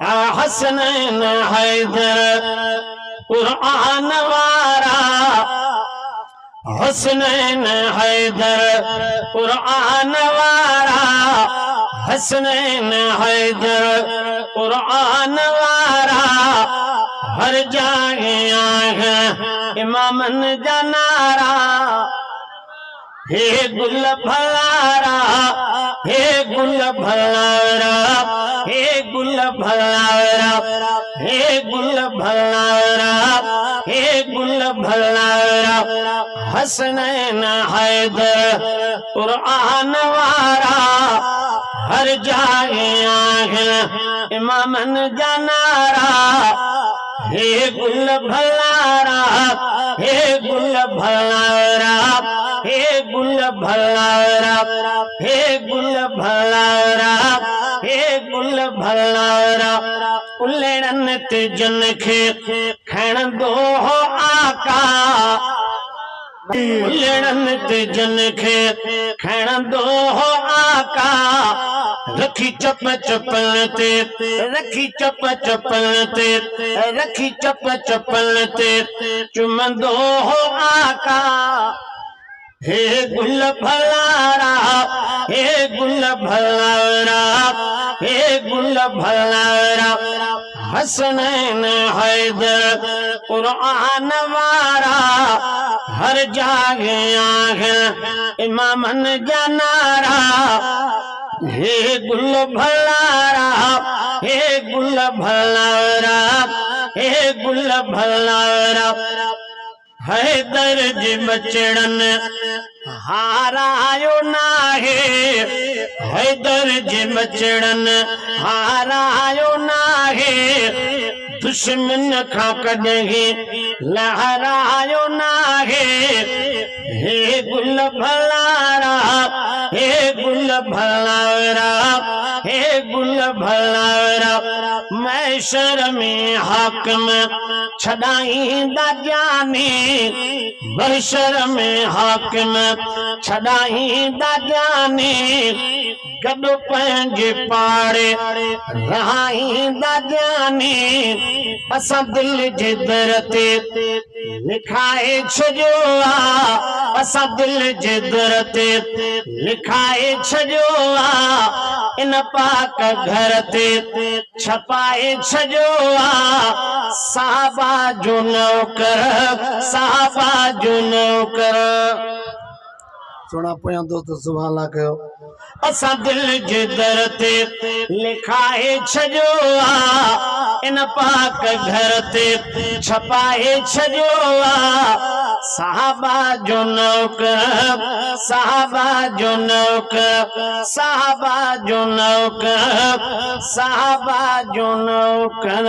हसनैन हैदर कुरान वारा, हसनैन हैदर कुरान वारा, हसनैन हैदर कुरान वारा। हर जगह इमामन जा नारा, हे गुल भलारा, हे गुल भलारा, हे गुल भलारा, हे गुल भलारा, हे गुल भलारा। हसनैन हैदर कुरान वारा, हर जगह इमामन जा नारा। हे गुल भलारा, हे गुल भलारा, हे गुल भलारा, हे गुल भलारा, हे गुल भलारा। उलड़न ते जन खे खैण दो आका, उलड़न ते जन खे खैण दो आका। रखी चप चपल ते, रखी चप चपल ते, रखी चप चपल ते चुमंदो आका। हे गुल भलारा, हे गुल भलारा, हे गुल भलारा। हसनैन हैदर कुरान वारा, हर जगह इमामन जा नारा। हे गुल भलारा, हे गुल भलारा, हे गुल भलारा। हैदर जी बचड़न हारायो नाहे, हैदर जी बचड़न हारायो नाहे। दुश्मन खां कॾहिं लहरायो नाहे। हे गुल भलारा, हे गुल भलारा, हे गुल भलारा। मैशर में हाकिम छॾाईंदा जानी, महशर में हाकिम छॾाईंदा जानी। गॾु पंहिंजे पाड़े रहाईंदा जानी। असां दिल जे दर ते लिखाए छॾियो आ, असां दिल जे दर ते लिखाए छॾियो आ। इन पाक घर ते छपाए छॾियो आ। साहबा जो नौकर, साहबा जो नौकर। सुना पोयां दोस्त सुभाणे अल्लाह कयो। असां दिल जे दर ते लिखाए छॾियो आ, इन पाक घर ते छपाए छॾियो आ। साहबा जो नौकर, साहबा जो नौकर, साहबा जो नौकर, साहबा जो नौकर।